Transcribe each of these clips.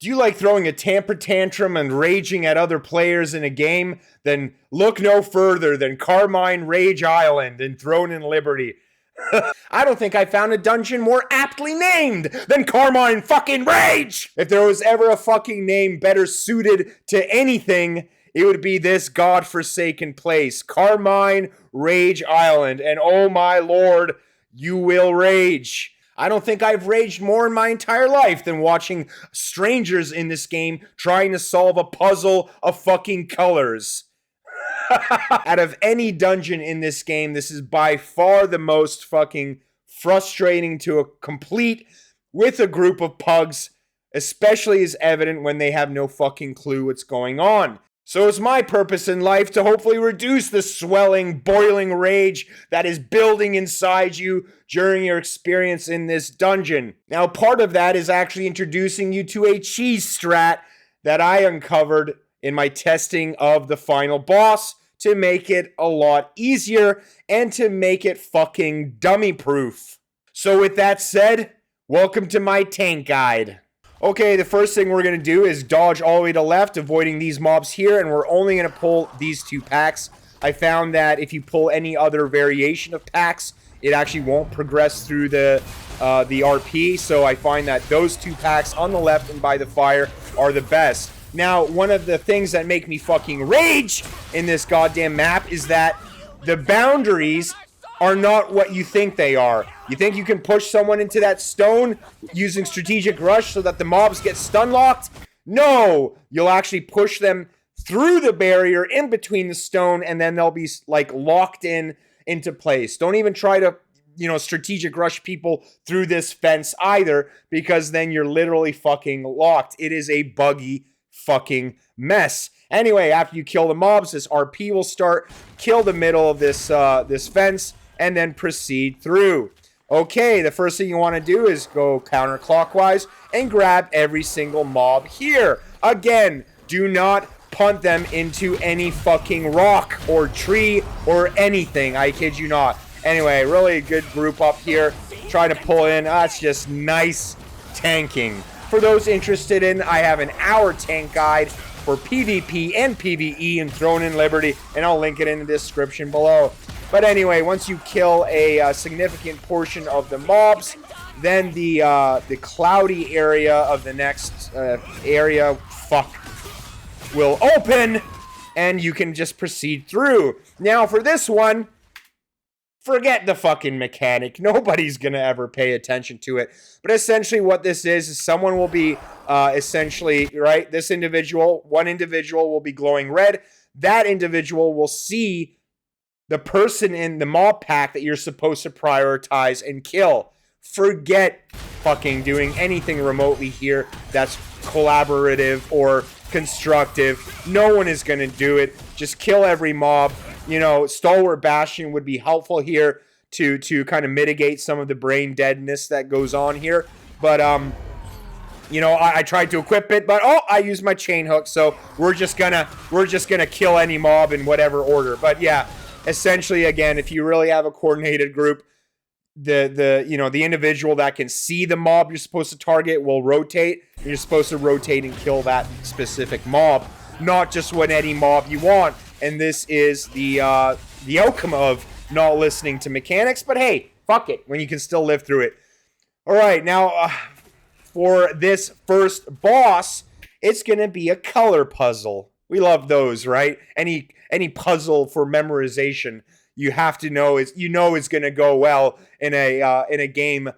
Do you like throwing a temper tantrum and raging at other players in a game? Then look no further than Carmine Rage Island and Throne in Liberty. I don't think I found a dungeon more aptly named than Carmine fucking Rage! If there was ever a fucking name better suited to anything, it would be this godforsaken place, Carmine Rage Island. And oh my lord, you will rage. I don't think I've raged more in my entire life than watching strangers in this game trying to solve a puzzle of fucking colors. Out of any dungeon in this game, this is by far the most fucking frustrating to complete with a group of pugs, especially is evident when they have no fucking clue what's going on. So it's my purpose in life to hopefully reduce the swelling, boiling rage that is building inside you during your experience in this dungeon. Now, part of that is actually introducing you to a cheese strat that I uncovered in my testing of the final boss to make it a lot easier and to make it fucking dummy-proof. So with that said, welcome to my tank guide. Okay, the first thing we're going to do is dodge all the way to left, avoiding these mobs here, and we're only going to pull these 2 packs. I found that if you pull any other variation of packs, it actually won't progress through the RP, so I find that those 2 packs on the left and by the fire are the best. Now, one of the things that make me fucking rage in this goddamn map is that the boundaries are not what you think they are. You think you can push someone into that stone using strategic rush so that the mobs get stun locked? No! You'll actually push them through the barrier in between the stone and then they'll be like locked into place. Don't even try to, strategic rush people through this fence either, because then you're literally fucking locked. It is a buggy fucking mess. Anyway, after you kill the mobs, this RP will start. Kill the middle of this fence and then proceed through. Okay, the first thing you want to do is go counterclockwise and grab every single mob here. Again, do not punt them into any fucking rock or tree or anything. I kid you not. Anyway, really good group up here. Try to pull in. That's just nice tanking. For those interested in, I have an hour tank guide for PvP and PVE and Throne in Liberty, and I'll link it in the description below. But anyway, once you kill a significant portion of the mobs, then the cloudy area of the next area, will open, and you can just proceed through. Now, for this one, forget the fucking mechanic. Nobody's going to ever pay attention to it. But essentially what this is someone will be essentially, right, one individual will be glowing red. That individual will see the person in the mob pack that you're supposed to prioritize and kill. Forget fucking doing anything remotely here that's collaborative or constructive. No one is going to do it. Just kill every mob. Stalwart Bastion would be helpful here to kind of mitigate some of the brain deadness that goes on here. But, I tried to equip it, but, I used my chain hook, so we're just gonna kill any mob in whatever order. But, yeah, essentially, again, if you really have a coordinated group, the individual that can see the mob you're supposed to target will rotate. You're supposed to rotate and kill that specific mob, not just when any mob you want. And this is the outcome of not listening to mechanics. But hey, fuck it, when you can still live through it. All right, now for this first boss, it's going to be a color puzzle. We love those, right? Any puzzle for memorization, you have to know is going to go well in a game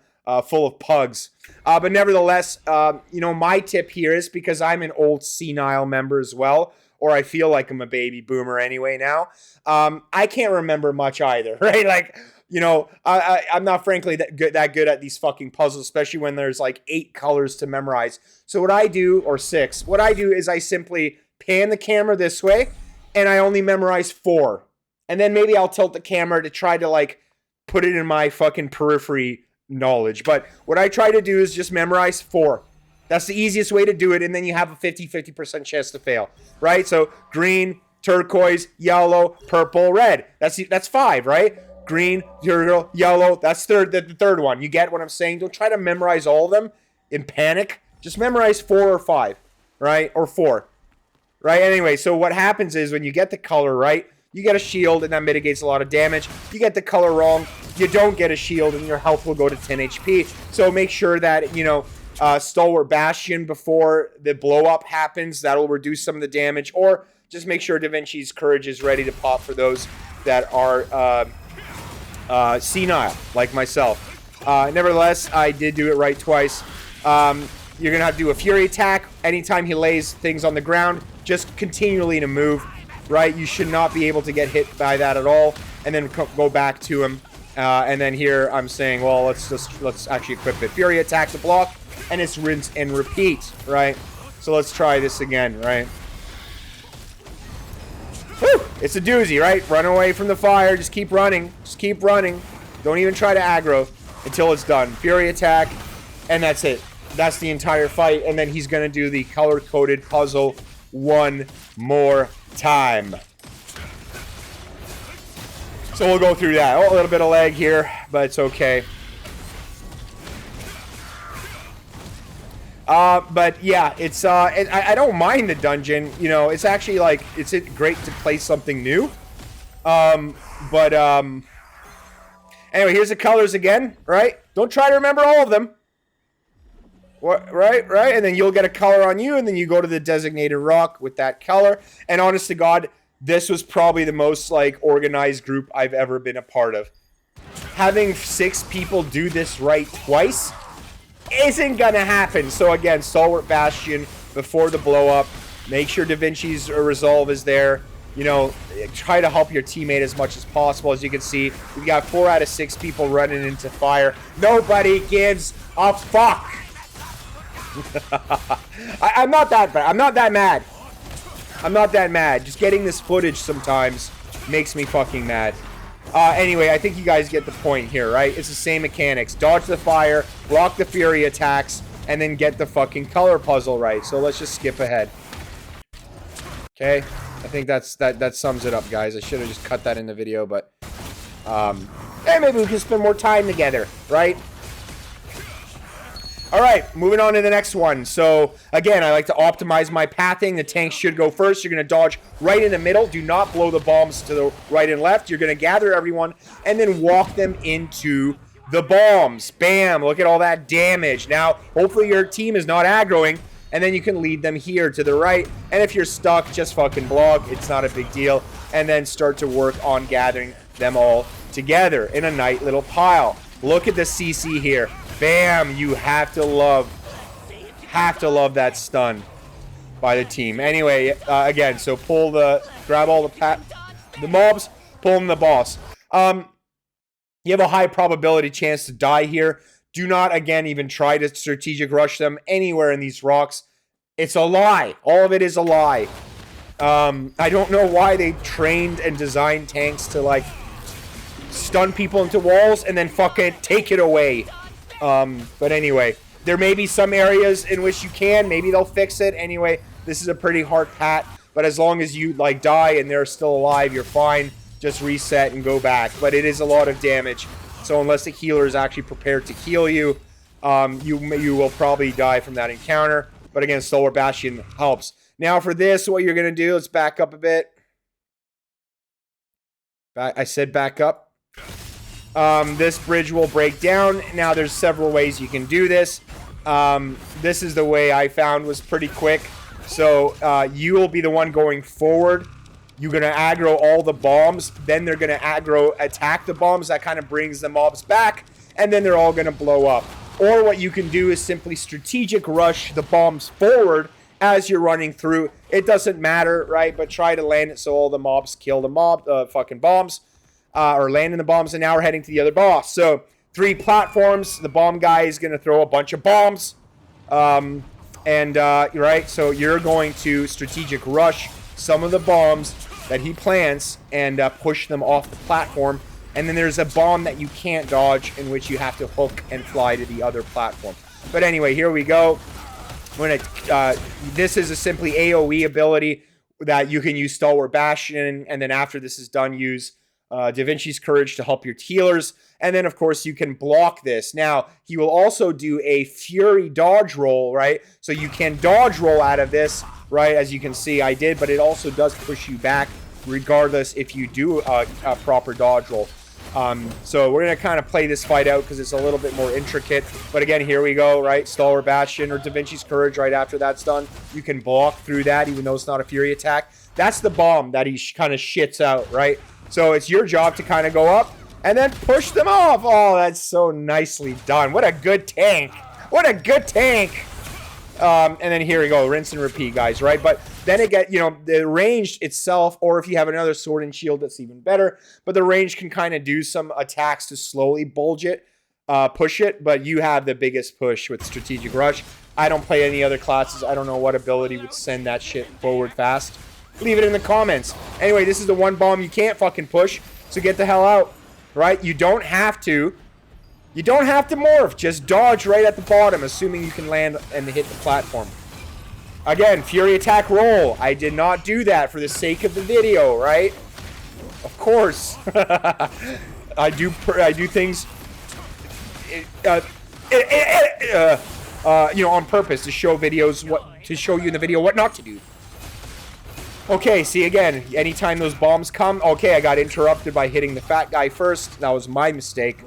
full of pugs. But nevertheless, my tip here is, because I'm an old senile member as well, or I feel like I'm a baby boomer anyway now, I can't remember much either, right? Like, I'm not frankly that good at these fucking puzzles, especially when there's like 8 colors to memorize. So what I do, or 6, what I do is I simply pan the camera this way, and I only memorize 4. And then maybe I'll tilt the camera to try to like put it in my fucking periphery knowledge. But what I try to do is just memorize 4. That's the easiest way to do it, and then you have a 50% chance to fail, right? So green, turquoise, yellow, purple, red. That's 5, right? Green, yellow, that's the third one. You get what I'm saying? Don't try to memorize all of them in panic. Just memorize 4 or 5, right? Or 4, right? Anyway, so what happens is when you get the color right, you get a shield, and that mitigates a lot of damage. You get the color wrong, you don't get a shield, and your health will go to 10 HP. So make sure that, you know, Stalwart Bastion before the blow-up happens. That'll reduce some of the damage. Or just make sure Da Vinci's Courage is ready to pop for those that are senile, like myself. Nevertheless, I did do it right twice. You're going to have to do a Fury attack. Anytime he lays things on the ground, just continually to move. Right, you should not be able to get hit by that at all, and then go back to him. And then here I'm saying, well, let's actually equip it. Fury attack the block, and it's rinse and repeat. Right, so let's try this again. Right, woo! It's a doozy. Right, run away from the fire. Just keep running. Just keep running. Don't even try to aggro until it's done. Fury attack, and that's it. That's the entire fight. And then he's gonna do the color-coded puzzle one more time. So we'll go through that. Oh, a little bit of lag here, but it's okay. But yeah, it's I don't mind the dungeon. You know, it's actually like it's great to play something new. But anyway, here's the colors again. Right? Don't try to remember all of them. What, right, and then you'll get a color on you, and then you go to the designated rock with that color. And honest to God, this was probably the most like organized group I've ever been a part of. Having 6 people do this right twice isn't gonna happen. So again, Stalwart Bastion before the blow up. Make sure Da Vinci's resolve is there. You know, try to help your teammate as much as possible. As you can see, we've got 4 out of 6 people running into fire. Nobody gives a fuck. I'm not that bad. I'm not that mad. I'm not that mad. Just getting this footage sometimes makes me fucking mad. Anyway, I think you guys get the point here, right? It's the same mechanics. Dodge the fire, block the fury attacks, and then get the fucking color puzzle right. So let's just skip ahead. Okay? I think that sums it up, guys. I should have just cut that in the video, but hey, maybe we can spend more time together, right? Alright, moving on to the next one. So, again, I like to optimize my pathing. The tanks should go first. You're going to dodge right in the middle. Do not blow the bombs to the right and left. You're going to gather everyone and then walk them into the bombs. Bam! Look at all that damage. Now, hopefully your team is not aggroing, and then you can lead them here to the right. And if you're stuck, just fucking block. It's not a big deal. And then start to work on gathering them all together in a nice little pile. Look at the CC here. Bam! You have to love that stun by the team. Anyway, again, so grab all the mobs, pull them the boss. You have a high probability chance to die here. Do not, again, even try to strategic rush them anywhere in these rocks. It's a lie. All of it is a lie. I don't know why they trained and designed tanks to, like, stun people into walls and then fucking take it away. But anyway, there may be some areas in which you can. Maybe they'll fix it. Anyway, this is a pretty hard pat. But as long as you, like, die and they're still alive, you're fine. Just reset and go back. But it is a lot of damage. So unless the healer is actually prepared to heal you, you will probably die from that encounter. But again, Stalwart Bastion helps. Now for this, what you're going to do, let's back up a bit. I said back up. This bridge will break down. Now there's several ways you can do this. This is the way I found was pretty quick. So you will be the one going forward. You're going to aggro all the bombs. Then they're going to attack the bombs. That kind of brings the mobs back. And then they're all going to blow up. Or what you can do is simply strategic rush the bombs forward as you're running through. It doesn't matter, right? But try to land it so all the mobs kill the fucking bombs. Or landing the bombs, and now we're heading to the other boss. So 3 platforms. The bomb guy is going to throw a bunch of bombs. Right, so you're going to strategic rush some of the bombs that he plants and push them off the platform. And then there's a bomb that you can't dodge, in which you have to hook and fly to the other platform. But anyway, here we go. This is a simply AoE ability that you can use Stalwart Bastion, and then after this is done, use Da Vinci's Courage to help your healers. And then, of course, you can block this. Now, he will also do a Fury dodge roll, right? So you can dodge roll out of this, right? As you can see, I did, but it also does push you back regardless if you do a proper dodge roll. So we're going to kind of play this fight out because it's a little bit more intricate. But again, here we go, right? Stalwart Bastion or Da Vinci's Courage right after that's done. You can block through that even though it's not a Fury attack. That's the bomb that he kind of shits out, right? So it's your job to kind of go up and then push them off. Oh, that's so nicely done. What a good tank. What a good tank. And then here we go. Rinse and repeat, guys, right? But then it get, you know, the range itself, or if you have another sword and shield, that's even better. But the range can kind of do some attacks to slowly bulge it, push it. But you have the biggest push with Strategic Rush. I don't play any other classes. I don't know what ability would send that shit forward fast. Leave it in the comments. Anyway, this is the one bomb you can't fucking push, so get the hell out, right? You don't have to. You don't have to morph. Just dodge right at the bottom, assuming you can land and hit the platform. Again, Fury attack roll. I did not do that for the sake of the video, right? Of course. I do things, you know, on purpose to show you in the video what not to do. Okay, see, again, anytime those bombs come, okay, I got interrupted by hitting the fat guy first. That was my mistake.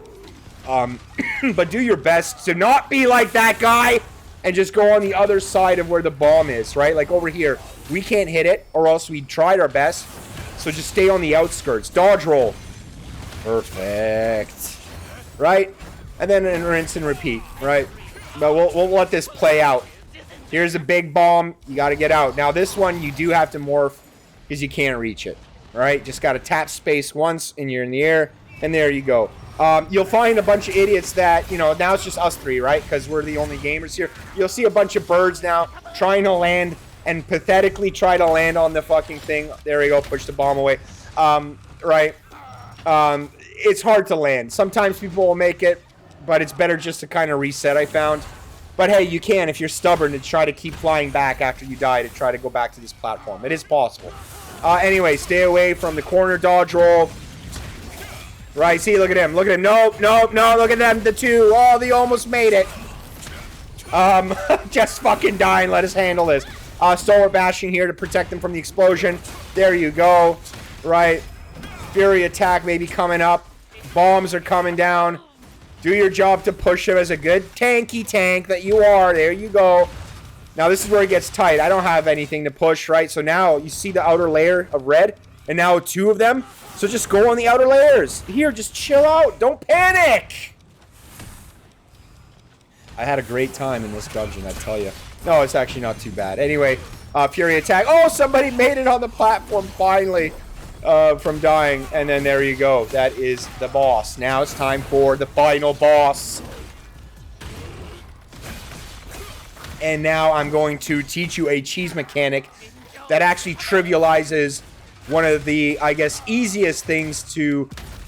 But do your best to not be like that guy and just go on the other side of where the bomb is, right? Like over here, we can't hit it or else we tried our best. So just stay on the outskirts. Dodge roll. Perfect. Right? And then rinse and repeat, right? But we'll let this play out. Here's a big bomb. You got to get out. Now, this one, you do have to morph because you can't reach it. All right? Just got to tap space once and you're in the air. And there you go. You'll find a bunch of idiots that, you know, now it's just us three, right? Because we're the only gamers here. You'll see a bunch of birds now trying to land and pathetically try to land on the fucking thing. There we go. Push the bomb away. Right? It's hard to land. Sometimes people will make it, but it's better just to kind of reset, I found. But hey, you can, if you're stubborn, to try to keep flying back after you die to try to go back to this platform. It is possible. Anyway, stay away from the corner dodge roll. Right, see, look at him. Look at him. Nope, nope, no, look at them, the two. Oh, they almost made it. Just fucking dying. Let us handle this. Stalwart Bastion here to protect them from the explosion. There you go. Right. Fury attack maybe coming up. Bombs are coming down. Do your job to push him as a good tanky tank that you are. There you go. Now, this is where it gets tight. I don't have anything to push, right? So now you see the outer layer of red, and now two of them. So just go on the outer layers. Here, just chill out. Don't panic. I had a great time in this dungeon, I tell you. No, it's actually not too bad. Anyway, Fury attack. Oh, somebody made it on the platform finally. From dying, and then there you go. That is the boss. Now it's time for the final boss. And now I'm going to teach you a cheese mechanic that actually trivializes one of the, I guess, easiest things to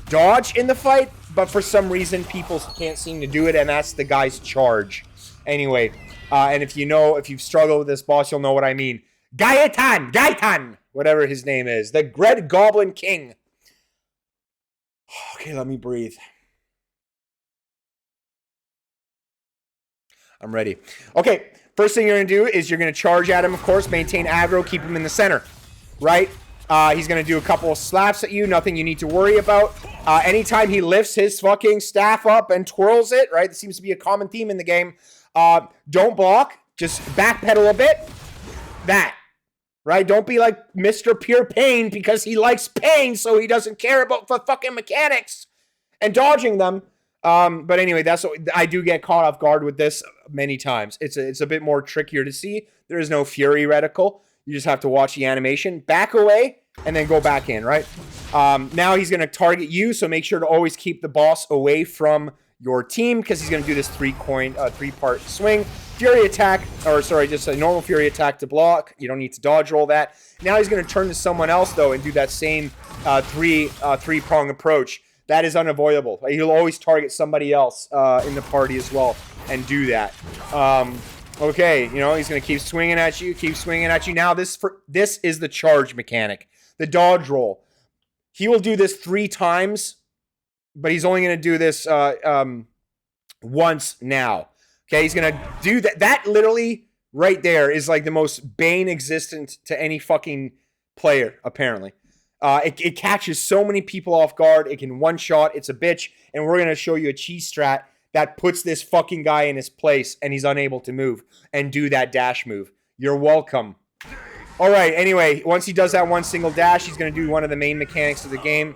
dodge in the fight, but for some reason people can't seem to do it, and that's the guy's charge. Anyway, and if you've struggled with this boss, you'll know what I mean. Gaitan! Whatever his name is. The Red Goblin King. Okay, let me breathe. I'm ready. Okay, first thing you're going to do is you're going to charge at him, of course. Maintain aggro, keep him in the center. Right? He's going to do a couple of slaps at you. Nothing you need to worry about. Anytime he lifts his fucking staff up and twirls it, right? This seems to be a common theme in the game. Don't block. Just backpedal a bit. That. Right? Don't be like Mr. Pure Pain because he likes pain, so he doesn't care about the fucking mechanics and dodging them. But anyway, that's what I do get caught off guard with this many times. It's a bit more trickier to see. There is no Fury reticle. You just have to watch the animation. Back away and then go back in, right? Now he's going to target you, so make sure to always keep the boss away from your team because he's going to do this three-part swing. Fury attack, or sorry, just a normal Fury attack to block. You don't need to dodge roll that. Now he's going to turn to someone else, though, and do that same three-prong approach. That is unavoidable. He'll always target somebody else in the party as well and do that. Okay, you know, he's going to keep swinging at you, keep swinging at you. Now this is the charge mechanic, the dodge roll. he will do this 3 times, but he's only going to do this once now. Okay, he's going to do that. That literally right there is like the most bane existent to any fucking player, apparently. It catches so many people off guard. It can one-shot. It's a bitch. And we're going to show you a cheese strat that puts this fucking guy in his place and he's unable to move and do that dash move. You're welcome. All right, anyway, once he does that one single dash, he's going to do one of the main mechanics of the game.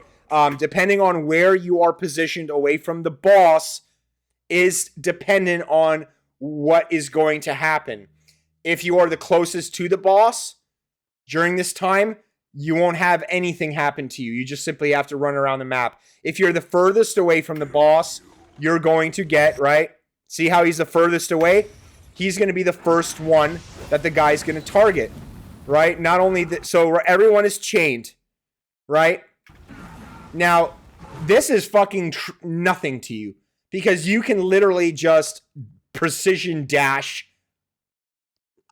Depending on where you are positioned away from the boss is dependent on what is going to happen. If you are the closest to the boss during this time, you won't have anything happen to you. You just simply have to run around the map. If you're the furthest away from the boss, you're going to get, right? See how he's the furthest away? He's going to be the first one that the guy's going to target, right? Not only that, so everyone is chained, right? Now, this is fucking nothing to you because you can literally just precision dash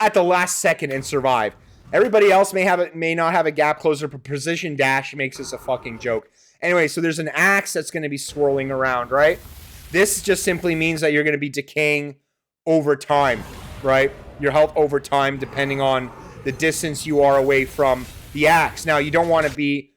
at the last second and survive. Everybody else may not have a gap closer, but precision dash makes this a fucking joke. Anyway, so there's an axe that's going to be swirling around, right? This just simply means that you're going to be decaying over time, right? Your health over time, depending on the distance you are away from the axe. Now, you don't want to be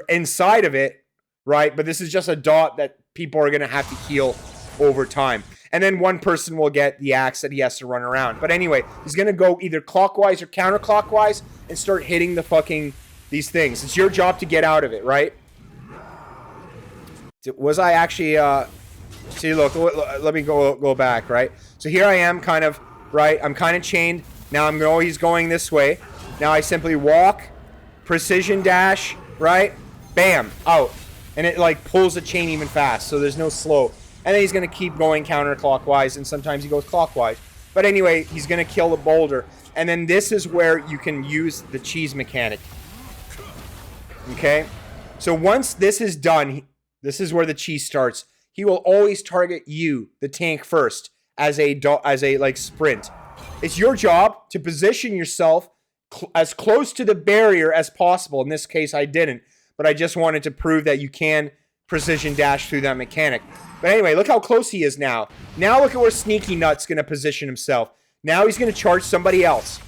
inside of it, right? But this is just a dot that people are going to have to heal over time. And then one person will get the axe that he has to run around. But anyway, he's going to go either clockwise or counterclockwise and start hitting the fucking these things. It's your job to get out of it, right? Was I actually see, look, let me go back, right? So here I am kind of, right? I'm kind of chained. Now he's going this way. Now I simply walk, precision dash, right? Bam, out. And it like pulls the chain even fast, so there's no slow. And then he's going to keep going counterclockwise, and sometimes he goes clockwise. But anyway, he's going to kill the boulder. And then this is where you can use the cheese mechanic. Okay? So once this is done, this is where the cheese starts. He will always target you, the tank, first as a like sprint. It's your job to position yourself as close to the barrier as possible. In this case, I didn't. But I just wanted to prove that you can precision dash through that mechanic. But anyway, look how close he is now. Now look at where Sneaky Nut's going to position himself. Now he's going to charge somebody else.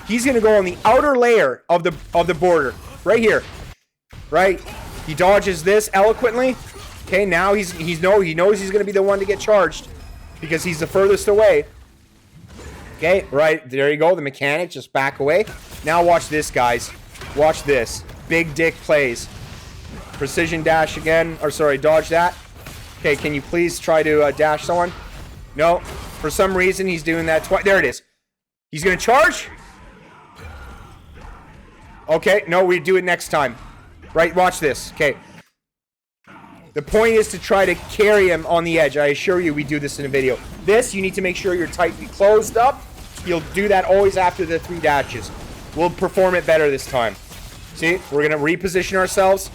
He's going to go on the outer layer of the border. Right here. Right? He dodges this eloquently. Okay, now he knows he's going to be the one to get charged because he's the furthest away. Okay, right. There you go. The mechanic. Just back away. Now watch this, guys. Watch this. Big dick plays. Precision dash again. Or sorry, dodge that. Okay, can you please try to dash someone? No. For some reason, he's doing that twice. There it is. He's going to charge? Okay, no, we do it next time. Right, watch this. Okay. The point is to try to carry him on the edge. I assure you we do this in a video. This, you need to make sure you're tightly closed up. You'll do that always after the 3 dashes. We'll perform it better this time. See, we're going to reposition ourselves.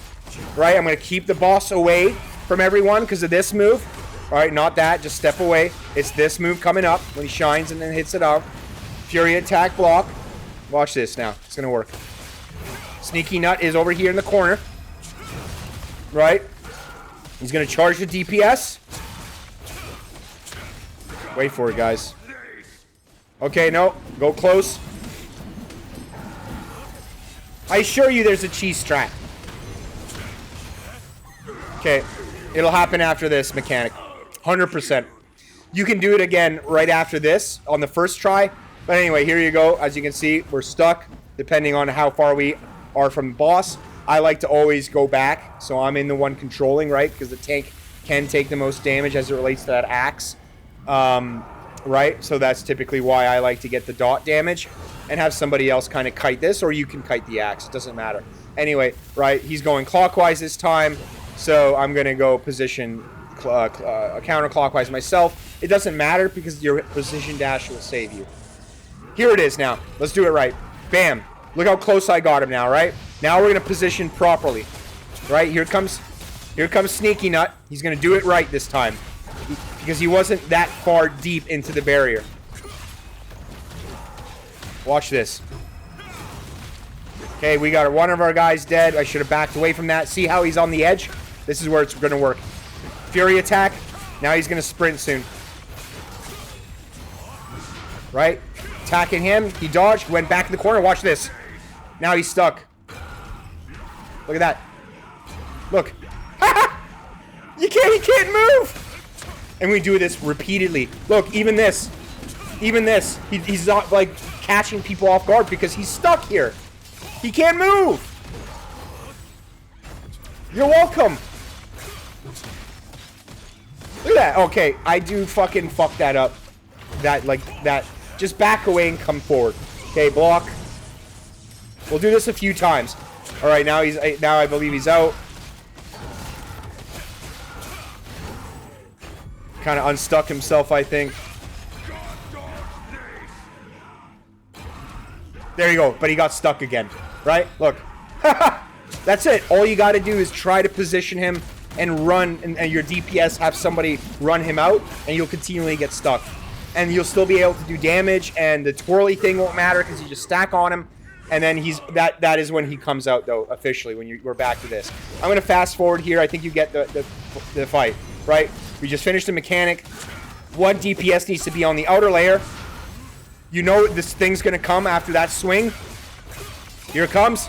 Right, I'm going to keep the boss away from everyone because of this move. All right, not that. Just step away. It's this move coming up when he shines and then hits it out. Fury attack block. Watch this now. It's going to work. Sneaky Nut is over here in the corner. Right. He's going to charge the DPS. Wait for it, guys. Okay, no. Go close. I assure you there's a cheese strat. Okay. It'll happen after this mechanic. 100%. You can do it again right after this on the first try. But anyway, here you go. As you can see, we're stuck depending on how far we are from the boss. I like to always go back, so I'm in the one controlling, right? Because the tank can take the most damage as it relates to that axe. Right? So that's typically why I like to get the dot damage and have somebody else kind of kite this, or you can kite the axe. It doesn't matter. Anyway, right? He's going clockwise this time, so I'm going to go position counterclockwise myself. It doesn't matter because your position dash will save you. Here it is now. Let's do it right. Bam. Look how close I got him now, right? Now we're going to position properly. Right? Here comes Sneaky Nut. He's going to do it right this time. Because he wasn't that far deep into the barrier. Watch this. Okay, we got one of our guys dead. I should have backed away from that. See how he's on the edge? This is where it's going to work. Fury attack. Now he's going to sprint soon. Right? Attacking him. He dodged. Went back in the corner. Watch this. Now he's stuck. Look at that. Look. He can't move. And we do this repeatedly. Look, even this. Even this. He's not, like, catching people off guard because he's stuck here. He can't move. You're welcome. Look at that. Okay, I do fucking fuck that up. That. Just back away and come forward. Okay, block. We'll do this a few times. All right, now I believe he's out. Kind of unstuck himself, I think. There you go. But he got stuck again. Right? Look. That's it. All you got to do is try to position him and run, and your DPS have somebody run him out, and you'll continually get stuck. And you'll still be able to do damage, and the twirly thing won't matter because you just stack on him, and then that is when he comes out, though, officially, when we're back to this. I'm going to fast forward here. I think you get the fight, right? We just finished the mechanic. One DPS needs to be on the outer layer. You know this thing's going to come after that swing. Here it comes.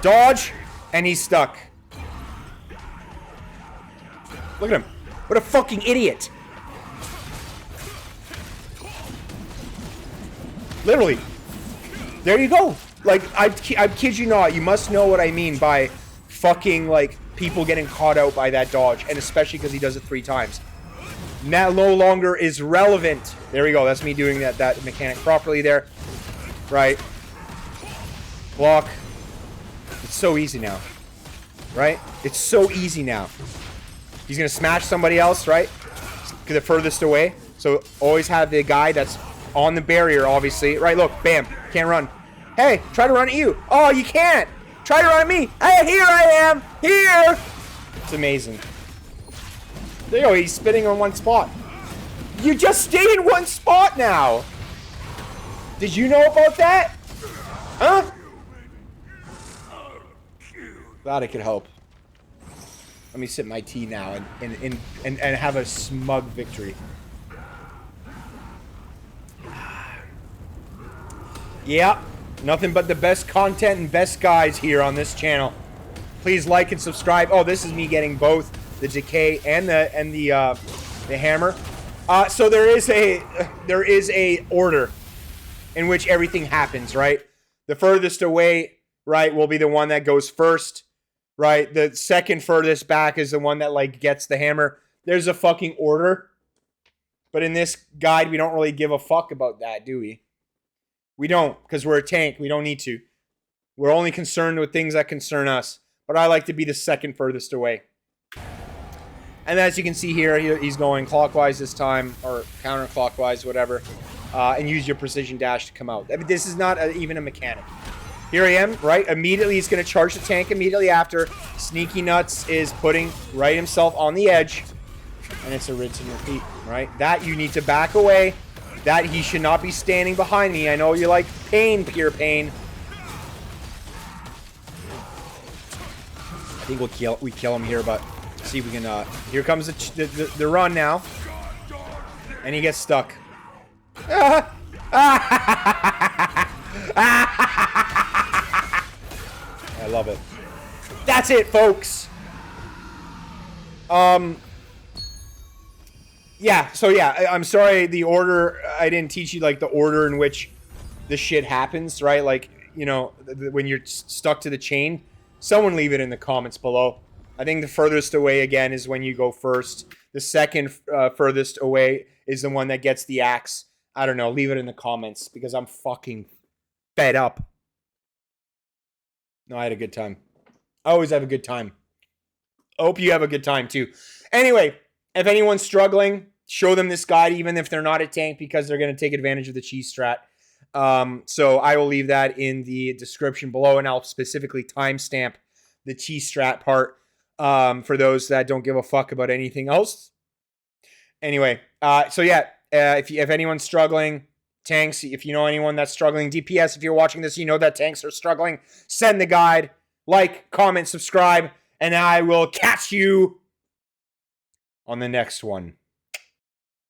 Dodge, and he's stuck. Look at him. What a fucking idiot. Literally. There you go. Like, I kid you not. You must know what I mean by fucking, like, people getting caught out by that dodge. And especially because he does it 3 times. That no longer is relevant. There we go. That's me doing that mechanic properly there. Right. Block. It's so easy now. Right? It's so easy now. He's going to smash somebody else, right? The furthest away. So always have the guy that's on the barrier, obviously. Right, look. Bam. Can't run. Hey, try to run at you. Oh, you can't. Try to run at me. Hey, here I am. Here. It's amazing. There you go. He's spinning on one spot. You just stay in one spot now. Did you know about that? Huh? Glad I could help. Let me sip my tea now and have a smug victory. Yeah, nothing but the best content and best guys here on this channel. Please like and subscribe. Oh, this is me getting both the decay and the hammer. So there is a order in which everything happens, right? The furthest away, right, will be the one that goes first. Right, the second furthest back is the one that, like, gets the hammer. There's a fucking order. But in this guide, we don't really give a fuck about that, do we? We don't, because we're a tank. We don't need to. We're only concerned with things that concern us. But I like to be the second furthest away. And as you can see here, he's going clockwise this time, or counterclockwise, whatever. And use your precision dash to come out. I mean, this is not even a mechanic. Here I am, right? Immediately, he's going to charge the tank immediately after. Sneaky Nuts is putting right himself on the edge. And it's a rinse and repeat, right? That you need to back away. That he should not be standing behind me. I know you like pain, pure pain. I think we kill him here, but see if we can... here comes the run now. And he gets stuck. I love it. That's it, folks. Yeah, so yeah, I'm sorry the order, I didn't teach you, like, the order in which this shit happens, right? Like, you know, when you're stuck to the chain. Someone leave it in the comments below. I think the furthest away, again, is when you go first. The second furthest away is the one that gets the axe. I don't know, leave it in the comments, because I'm fucking fed up. No, I had a good time. I always have a good time. I hope you have a good time, too. Anyway, if anyone's struggling, show them this guide, even if they're not a tank, because they're going to take advantage of the cheese strat. So I will leave that in the description below, and I'll specifically timestamp the cheese strat part for those that don't give a fuck about anything else. Anyway, so yeah, if anyone's struggling, Tanks, if you know anyone that's struggling. DPS, if you're watching this, you know that tanks are struggling. Send the guide. Like, comment, subscribe, and I will catch you on the next one.